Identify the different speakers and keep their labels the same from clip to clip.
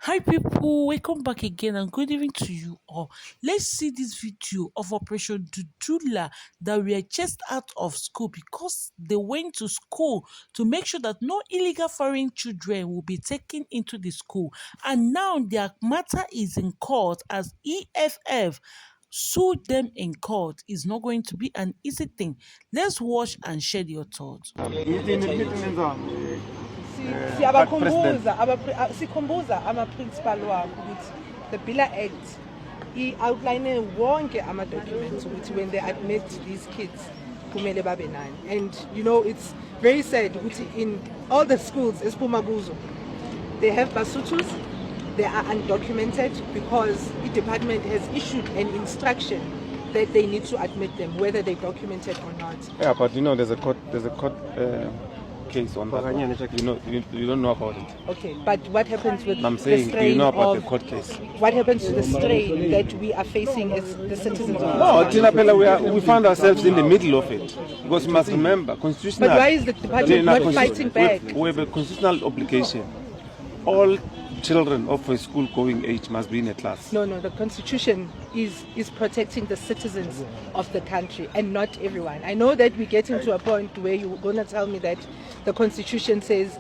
Speaker 1: Hi people, welcome back again and good evening to you all. Let's see this video of Operation Dudula that were just out of school because they went to school to make sure that no illegal foreign children will be taken into the school. And now their matter is in court as EFF sued them in court. Is not going to be an easy thing. Let's watch and share your thoughts.
Speaker 2: Sikhumbuza ama-principal wakho ukuthi the Bila Act i-outline wonke ama-documents ukuthi when they admit these kids kumele babe nani. And you know, it's very sad ukuthi in all the schools esiphuma kuzo they have basutus, they are undocumented because the department has issued an instruction that they need to admit them whether they're documented or not.
Speaker 3: Yeah, but you know there's a court case on that. You don't know about it.
Speaker 2: Okay, but what happens with
Speaker 3: I'm saying,
Speaker 2: the
Speaker 3: do
Speaker 2: strain
Speaker 3: you know about
Speaker 2: of,
Speaker 3: the court case?
Speaker 2: What happens to the strain that we are facing as the citizens of
Speaker 3: No, Tina Pella, we find ourselves in the middle of it. Because you must remember, constitutional...
Speaker 2: But why is the department not fighting back?
Speaker 3: We have a constitutional obligation. All children of a school-going age must be in a class.
Speaker 2: No, the Constitution is protecting the citizens of the country and not everyone. I know that we're getting to a point where you're going to tell me that the Constitution says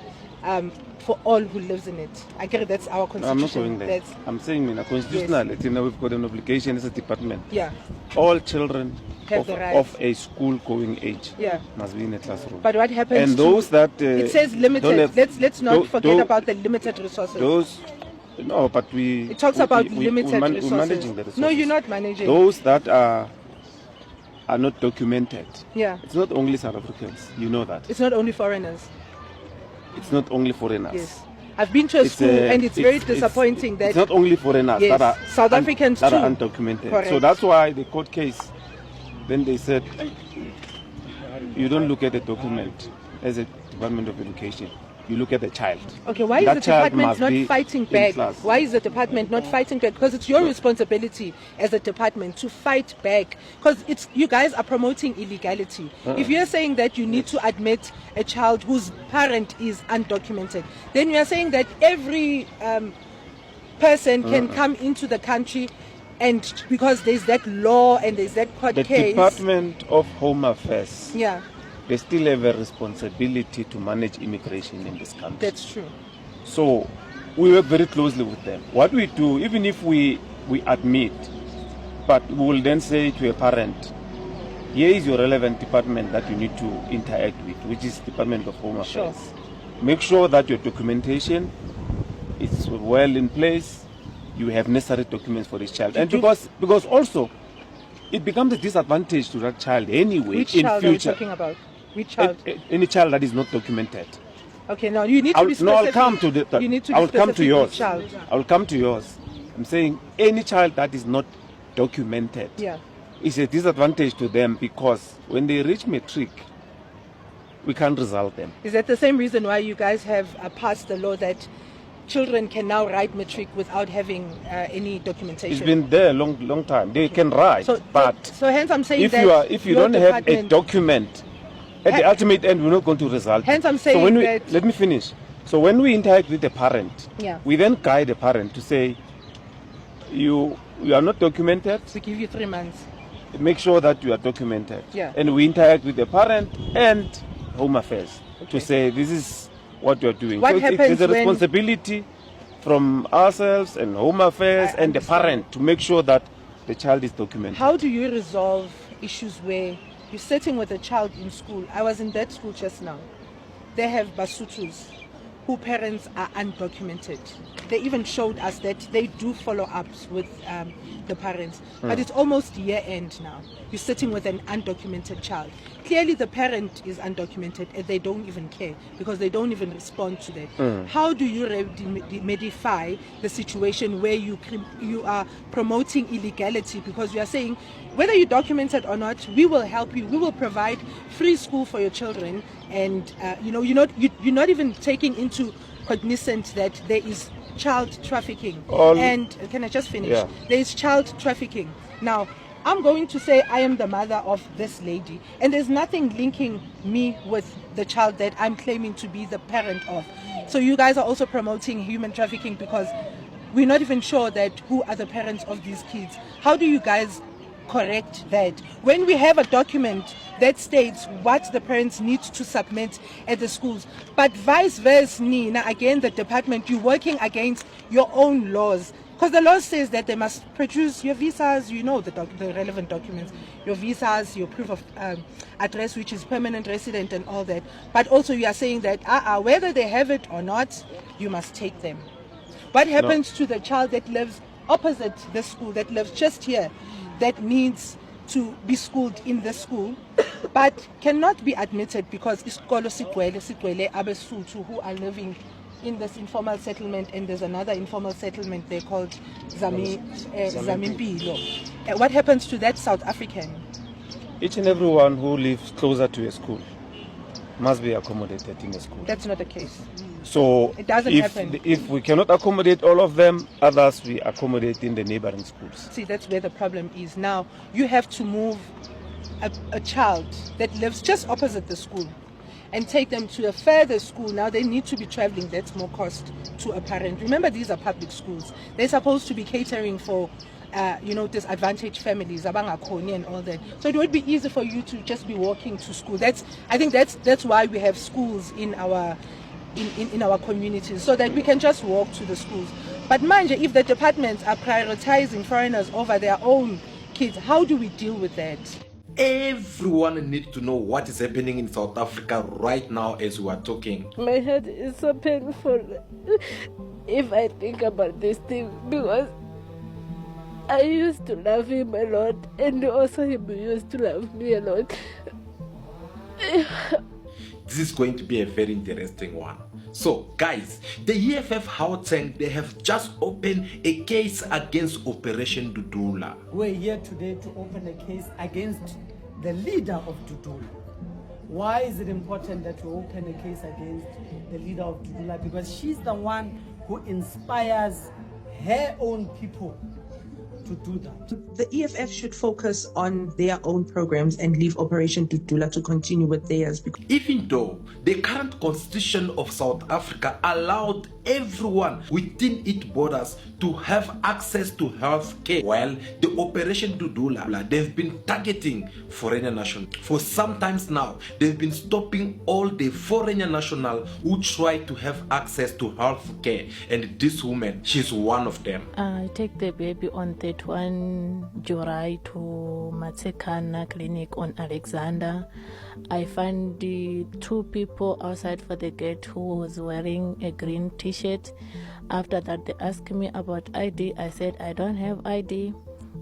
Speaker 2: for all who lives in it. I get that's our Constitution.
Speaker 3: No, I'm not going there. I'm saying constitutional,
Speaker 2: yes.
Speaker 3: We've got an obligation as a department.
Speaker 2: Yeah.
Speaker 3: All children of a school-going age must be in a classroom.
Speaker 2: But what happens?
Speaker 3: And those that
Speaker 2: it says limited. Let's not forget about the limited resources.
Speaker 3: No, but we.
Speaker 2: It talks about limited resources.
Speaker 3: We're managing the resources.
Speaker 2: No, you're not managing.
Speaker 3: Those that are not documented.
Speaker 2: Yeah.
Speaker 3: It's not only South Africans. You know that.
Speaker 2: It's not only foreigners.
Speaker 3: It's not only foreigners.
Speaker 2: Yes. I've been to a school and it's very disappointing that
Speaker 3: it's not only foreigners that are
Speaker 2: South Africans
Speaker 3: that
Speaker 2: too.
Speaker 3: are undocumented.
Speaker 2: Correct.
Speaker 3: So that's why the court case. Then they said, you don't look at the document as a Department of Education. You look at the child.
Speaker 2: Okay, why is the department not fighting back? Why is the department not fighting back? Because it's your responsibility as a department to fight back. Because you guys are promoting illegality. If you're saying that you need to admit a child whose parent is undocumented, then you are saying that every person can come into the country. And because there's that law and there's that court case.
Speaker 3: The Department of Home Affairs.
Speaker 2: Yeah.
Speaker 3: They still have a responsibility to manage immigration in this country.
Speaker 2: That's true.
Speaker 3: So we work very closely with them. What we do, even if we admit, but we will then say to a parent, here is your relevant department that you need to interact with, which is Department of Home Affairs.
Speaker 2: Sure.
Speaker 3: Make sure that your documentation is well in place. You have necessary documents for this child. And because also it becomes a disadvantage to that child anyway.
Speaker 2: Which
Speaker 3: in
Speaker 2: child
Speaker 3: future.
Speaker 2: are you talking about? Which child?
Speaker 3: Any child that is not documented.
Speaker 2: Okay, now you need to be specific.
Speaker 3: No, I'll come to that.
Speaker 2: You need to be
Speaker 3: I'll come to yours.
Speaker 2: Child.
Speaker 3: I'll come to yours. I'm saying any child that is not documented is a disadvantage to them because when they reach matric, we can't result them.
Speaker 2: Is that the same reason why you guys have passed the law that children can now write matric without having any documentation?
Speaker 3: It's been there a long time. They can write,
Speaker 2: so hence I'm saying
Speaker 3: if you don't have a document, at the ultimate end, we're not going to result.
Speaker 2: Hence I'm saying
Speaker 3: let me finish. So when we interact with the parent, we then guide the parent to say, you are not documented.
Speaker 2: We give you 3 months.
Speaker 3: Make sure that you are documented.
Speaker 2: Yeah.
Speaker 3: And we interact with the parent and Home Affairs to say this is what you are doing.
Speaker 2: What happens
Speaker 3: it's a responsibility from ourselves and Home Affairs and the parent to make sure that the child is documented.
Speaker 2: How do you resolve issues where you're sitting with a child in school? I was in that school just now. They have basutus whose parents are undocumented. They even showed us that they do follow-ups with the parents. But it's almost year end now. You're sitting with an undocumented child. Clearly the parent is undocumented and they don't even care because they don't even respond to that. How do you remedify the situation where you are promoting illegality because you are saying whether you're documented or not, we will help you. We will provide free school for your children, and you're not even taking into cognizance that there is child trafficking. And can I just finish?
Speaker 3: Yeah.
Speaker 2: There is child trafficking. Now, I'm going to say I am the mother of this lady, and there's nothing linking me with the child that I'm claiming to be the parent of. So you guys are also promoting human trafficking because We're not even sure that who are the parents of these kids. How do you guys correct that? When we have a document that states what the parents need to submit at the schools, but vice versa, Nina, again, the department, you're working against your own laws. Because the law says that they must produce your visas, the relevant documents, your visas, your proof of address, which is permanent resident and all that. But also you are saying that whether they have it or not, you must take them. What happens to the child that lives opposite the school, that lives just here, that needs to be schooled in the school, but cannot be admitted because isikolo sigcwele abeSuthu who are living in this informal settlement, and there's another informal settlement there called Zamimpilo. What happens to that South African?
Speaker 3: Each and everyone who lives closer to a school must be accommodated in a school.
Speaker 2: That's not the case.
Speaker 3: So
Speaker 2: It doesn't happen.
Speaker 3: If we cannot accommodate all of them, others we accommodate in the neighboring schools.
Speaker 2: See, that's where the problem is. Now, you have to move a child that lives just opposite the school and take them to a further school. Now they need to be traveling. That's more cost to a parent. Remember, these are public schools. They're supposed to be catering for disadvantaged families, abangakoni and all that. So it would be easy for you to just be walking to school. I think that's why we have schools in our communities, so that we can just walk to the schools. But mind you, if the departments are prioritizing foreigners over their own kids, how do we deal with that?
Speaker 4: Everyone needs to know what is happening in South Africa right now as we are talking.
Speaker 5: My head is so painful if I think about this thing, because I used to love him a lot, and also him used to love me a lot.
Speaker 4: This is going to be a very interesting one. So guys, the EFF Gauteng, they have just opened a case against Operation Dudula.
Speaker 6: We're here today to open a case against the leader of Dudula. Why is it important that we open a case against the leader of Dudula? Because she's the one who inspires her own people to do that.
Speaker 7: The EFF should focus on their own programs and leave Operation Dudula to continue with theirs.
Speaker 4: Even though the current constitution of South Africa allowed everyone within its borders to have access to health care, well, the Operation Dudula, they've been targeting foreign nationals. For some times now, they've been stopping all the foreign nationals who try to have access to health care. And this woman, she's one of them.
Speaker 5: I take the baby on 31 July to Matsekana Clinic on Alexander. I found the two people outside for the gate who was wearing a green t-shirt. After that, they asked me about ID. I said I don't have ID.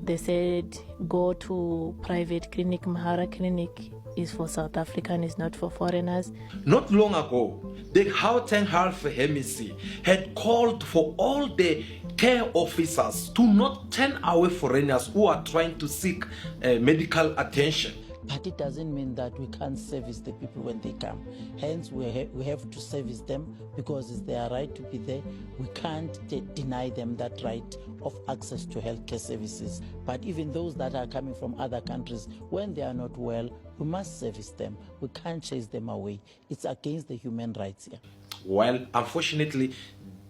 Speaker 5: They said go to private clinic. Mahara Clinic is for South African, is not for foreigners.
Speaker 4: Not long ago, the Gauteng Health Hemisphere had called for all the care officers to not turn away foreigners who are trying to seek medical attention.
Speaker 8: But it doesn't mean that we can't service the people when they come. Hence, we have to service them because it's their right to be there. We can't deny them that right of access to healthcare services. But even those that are coming from other countries, when they are not well, we must service them. We can't chase them away. It's against the human rights here.
Speaker 4: Well, unfortunately,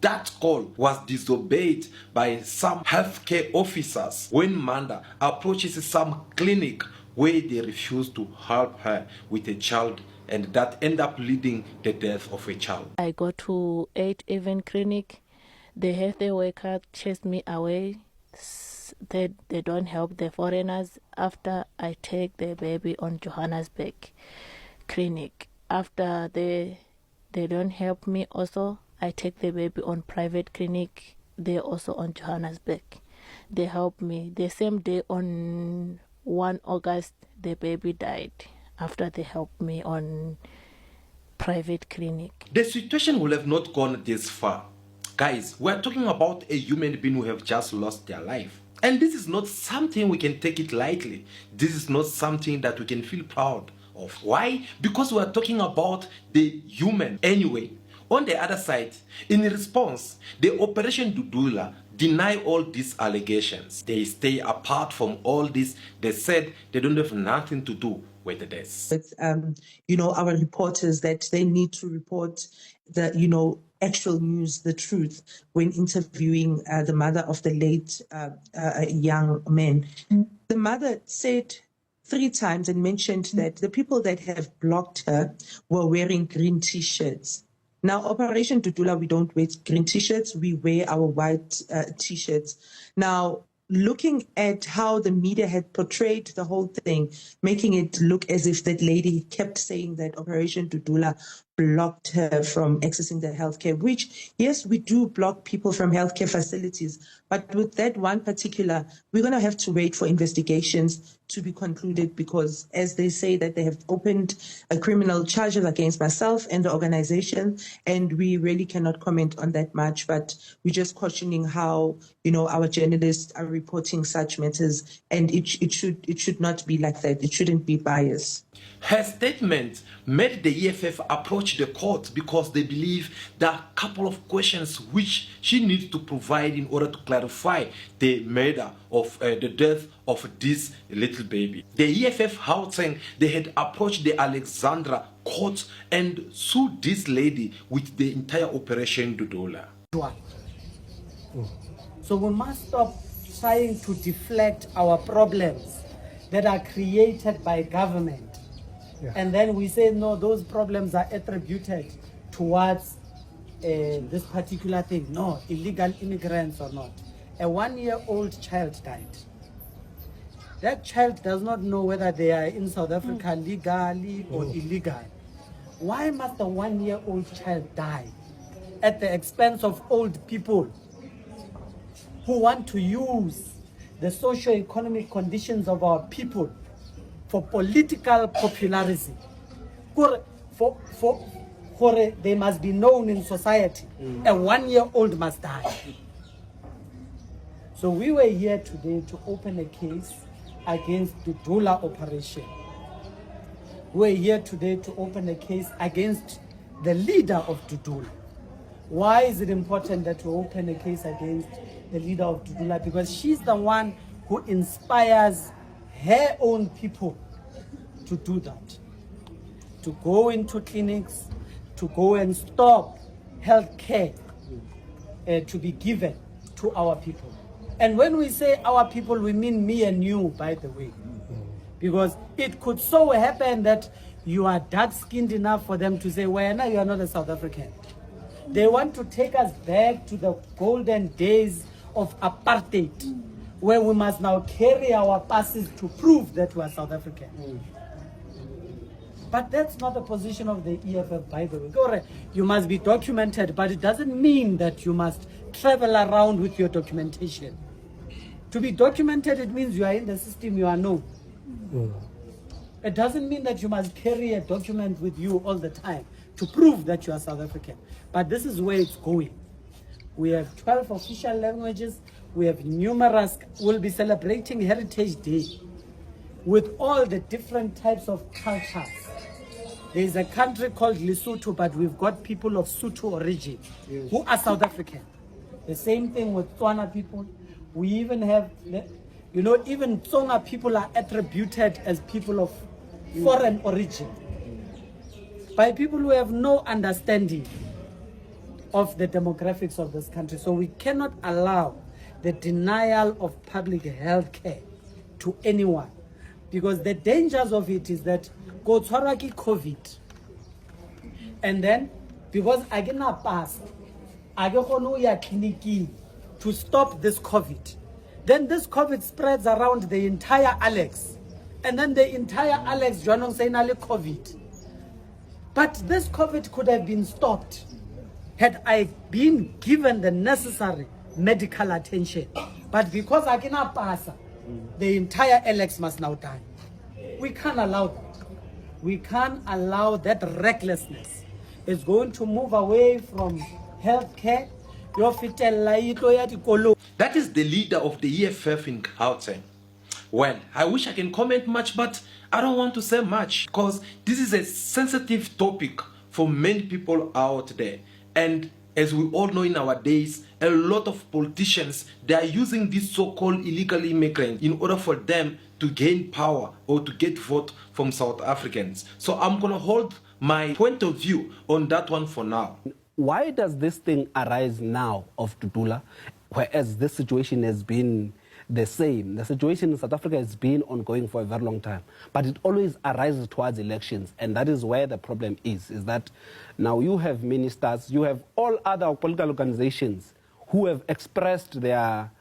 Speaker 4: that call was disobeyed by some healthcare officers when Manda approaches some clinic where they refuse to help her with a child, and that end up leading the death of a child.
Speaker 5: I go to 8 Even Clinic. They have their worker chase me away. They don't help the foreigners. After I take the baby on Johannesburg Clinic. After they don't help me also, I take the baby on private clinic. They're also on Johannesburg. They help me. The same day on 1 August, the baby died after they helped me on private clinic.
Speaker 4: The situation will have not gone this far. Guys, we're talking about a human being who have just lost their life. And this is not something we can take it lightly. This is not something that we can feel proud of. Why? Because we're talking about the human. Anyway, on the other side, in response, the Operation Dudula deny all these allegations. They stay apart from all this. They said they don't have nothing to do with this.
Speaker 7: With our reporters, that they need to report the actual news, the truth, when interviewing the mother of the late young man. The mother said 3 times and mentioned that the people that have blocked her were wearing green T-shirts. Now, Operation Dudula, we don't wear green T-shirts, we wear our white T-shirts. Now, looking at how the media had portrayed the whole thing, making it look as if that lady kept saying that Operation Dudula blocked her from accessing the healthcare, which, yes, we do block people from healthcare facilities. But with that one particular, we're going to have to wait for investigations to be concluded because, as they say, that they have opened a criminal charges against myself and the organization, and we really cannot comment on that much. But we're just cautioning how, our journalists are reporting such matters, and it should not be like that. It shouldn't be biased.
Speaker 4: Her statement made the EFF approach the court because they believe there are a couple of questions which she needs to provide in order to clarify the murder of the death of this little baby. The EFF Gauteng, they had approached the Alexandra court and sued this lady with the entire Operation Dudula.
Speaker 6: So we must stop trying to deflect our problems that are created by government. Yeah. And then we say, no, those problems are attributed towards this particular thing. No, illegal immigrants or not. A 1-year-old child died. That child does not know whether they are in South Africa legally or illegal. Why must a 1-year-old child die at the expense of old people who want to use the socio-economic conditions of our people for political popularity? For they must be known in society. A 1-year-old must die. So we were here today to open a case against the Dudula operation. We're here today to open a case against the leader of Dudula. Why is it important that we open a case against the leader of Dudula? Because she's the one who inspires her own people to do that, to go into clinics, to go and stop health care to be given to our people. And when we say our people, we mean me and you, by the way, because it could so happen that you are dark-skinned enough for them to say, well, now you are not a South African. They want to take us back to the golden days of apartheid, where we must now carry our passes to prove that we are South African. But that's not the position of the EFF, by the way. You must be documented, but it doesn't mean that you must travel around with your documentation. To be documented, it means you are in the system, you are known. It doesn't mean that you must carry a document with you all the time to prove that you are South African. But this is where it's going. We have 12 official languages. We have numerous. We'll be celebrating Heritage Day with all the different types of cultures. There's a country called Lesotho, but we've got people of Sotho origin who are South African. The same thing with Tswana people. We even have, even Tsonga people are attributed as people of foreign origin by people who have no understanding of the demographics of this country. So we cannot allow the denial of public health care to anyone, because the dangers of it is that go tshwarwa ke COVID, and then because I cannot pass, I go no ya clinic to stop this COVID, then this COVID spreads around the entire Alex, and then the entire Alex joanong saying COVID. But this COVID could have been stopped had I been given the necessary medical attention. But because I cannot pass, the entire Alex must now die. We can't allow that. We can't allow that recklessness. It's going to move away from healthcare.
Speaker 4: That is the leader of the EFF in Gauteng. Well, I wish I can comment much, but I don't want to say much because this is a sensitive topic for many people out there. And as we all know nowadays, a lot of politicians, they are using these so-called illegal immigrants in order for them to gain power or to get vote from South Africans. So I'm going to hold my point of view on that one for now.
Speaker 9: why does this thing arise now of Dudula, whereas this situation has been the same? The situation in South Africa has been ongoing for a very long time, but it always arises towards elections, and that is where the problem is that now you have ministers, you have all other political organizations who have expressed their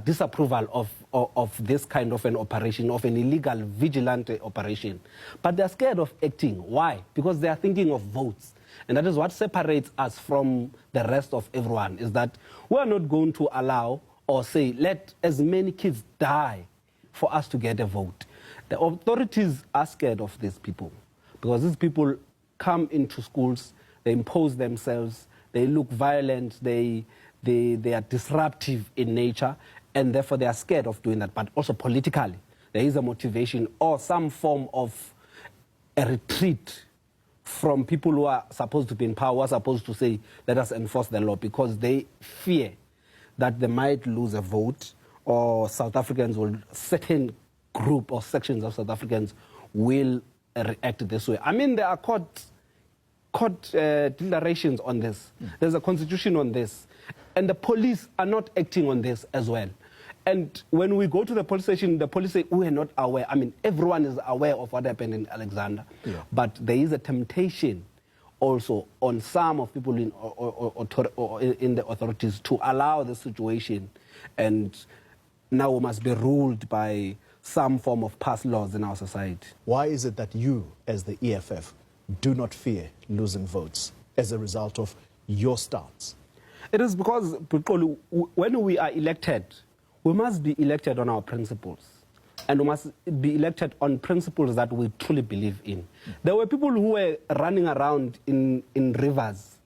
Speaker 9: disapproval of this kind of an operation, of an illegal vigilante operation. But they're scared of acting. Why? Because they are thinking of votes. And that is what separates us from the rest of everyone, is that we are not going to allow or say, let as many kids die for us to get a vote. The authorities are scared of these people because these people come into schools, they impose themselves, they look violent, they are disruptive in nature, and therefore they are scared of doing that. But also politically, there is a motivation or some form of a retreat from people who are supposed to be in power, who are supposed to say, let us enforce the law, because they fear that they might lose a vote, or South Africans will, certain group or sections of South Africans will react this way. I mean, there are court declarations on this. There's a constitution on this. And the police are not acting on this as well. And when we go to the police station, the police say, we are not aware. I mean, everyone is aware of what happened in Alexander. Yeah. But there is a temptation also on some of people in the authorities to allow the situation. And now we must be ruled by some form of past laws in our society.
Speaker 10: Why is it that you, as the EFF, do not fear losing votes as a result of your stance?
Speaker 9: It is because when we are elected, we must be elected on our principles. And we must be elected on principles that we truly believe in. There were people who were running around in rivers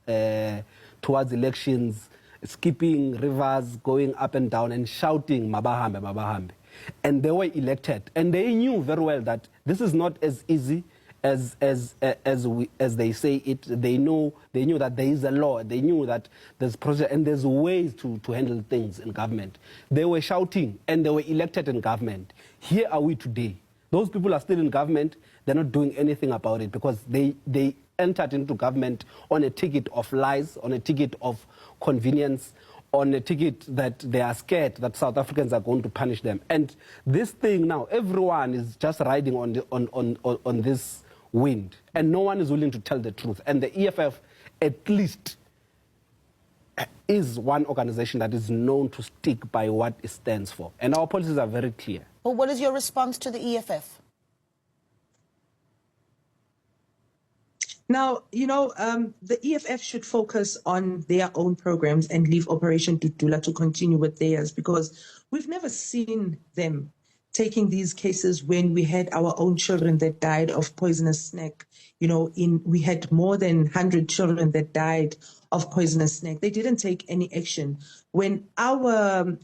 Speaker 9: towards elections, skipping rivers, going up and down and shouting, Mabahambe, Mabahambe. And they were elected. And they knew very well that this is not as easy as they say it. They knew that there is a law. They knew that there's process and there's ways to handle things in government. They were shouting and they were elected in government. Here are we today. Those people are still in government. They're not doing anything about it because they entered into government on a ticket of lies, on a ticket of convenience, on a ticket that they are scared that South Africans are going to punish them. And this thing now, everyone is just riding on this wind, and no one is willing to tell the truth. And the EFF, at least, is one organization that is known to stick by what it stands for. And our policies are very clear.
Speaker 11: Well, what is your response to the EFF?
Speaker 7: Now, the EFF should focus on their own programs and leave Operation Dudula to continue with theirs, because we've never seen them taking these cases when we had our own children that died of poisonous snake. We had more than 100 children that died of poisonous snake. They didn't take any action. When our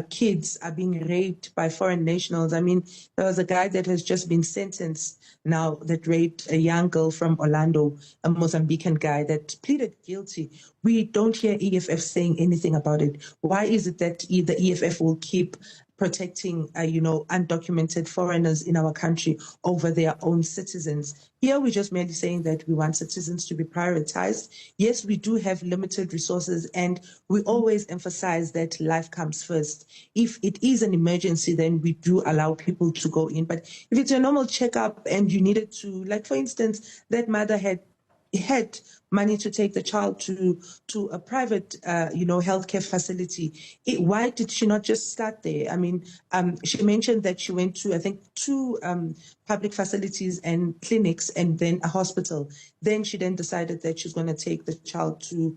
Speaker 7: kids are being raped by foreign nationals, I mean, there was a guy that has just been sentenced now that raped a young girl from Orlando, a Mozambican guy that pleaded guilty. We don't hear EFF saying anything about it. Why is it that the EFF will keep protecting, undocumented foreigners in our country over their own citizens? Here, we're just merely saying that we want citizens to be prioritized. Yes, we do have limited resources, and we always emphasize that life comes first. If it is an emergency, then we do allow people to go in. But if it's a normal checkup and you needed to, like, for instance, that mother had money to take the child to a private, healthcare facility. Why did she not just start there? I mean, she mentioned that she went to, I think, 2 public facilities and clinics and then a hospital. Then she decided that she's going to take the child to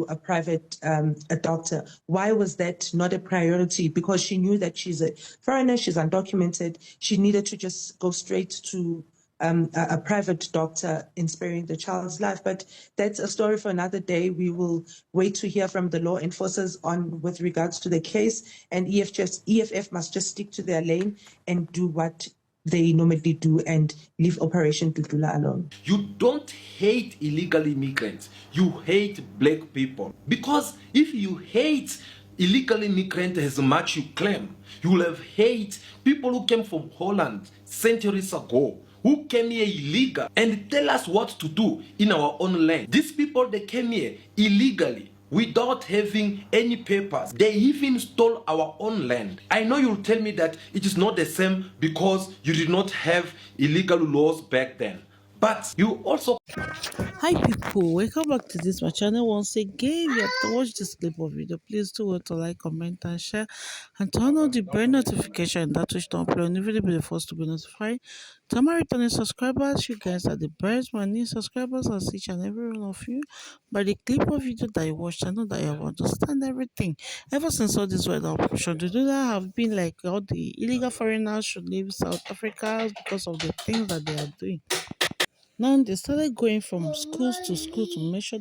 Speaker 7: a private a doctor. Why was that not a priority? Because she knew that she's a foreigner, she's undocumented. She needed to just go straight to a private doctor in sparing the child's life. But that's a story for another day. We will wait to hear from the law enforcers on with regards to the case, and EFF must just stick to their lane and do what they normally do and leave Operation Dudula alone.
Speaker 4: You don't hate illegal immigrants, you hate black people. Because if you hate illegal immigrants as much you claim, you will have hate people who came from Holland centuries ago, who came here illegal and tell us what to do in our own land. These people, they came here illegally without having any papers. They even stole our own land. I know you'll tell me that it is not the same because you did not have illegal laws back then. But you also
Speaker 1: Hi people, welcome back to this my channel once again. If you have to watch this clip of video, please do want to like, comment and share, and turn on the bell notification that which don't upload new video be the first to be notified. To my returning subscribers, you guys are the best. My new subscribers, as each and every one of you, by the clip of video that you watched, I know that you have understand everything. Ever since all this weather operation to do that have been like all the illegal foreigners should leave South Africa because of the things that they are doing. Now they started going from schools to school to make sure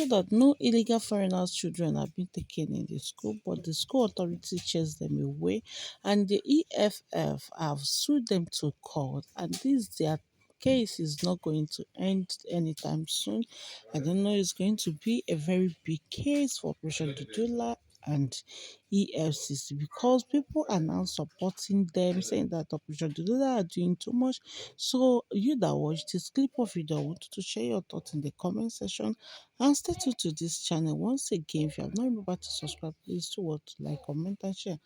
Speaker 1: that no illegal foreigners' children are being taken in the school, but the school authority chased them away, and the EFF have sued them to court, and this their case is not going to end anytime soon. I don't know, it's going to be a very big case for Operation Dudula and EFCC because people are now supporting them, saying that Operation Dudula are doing too much. So you that watch this clip of video, I want you to share your thoughts in the comment section and stay tuned to this channel. Once again, if you have not remembered to subscribe, please do what like, comment, and share.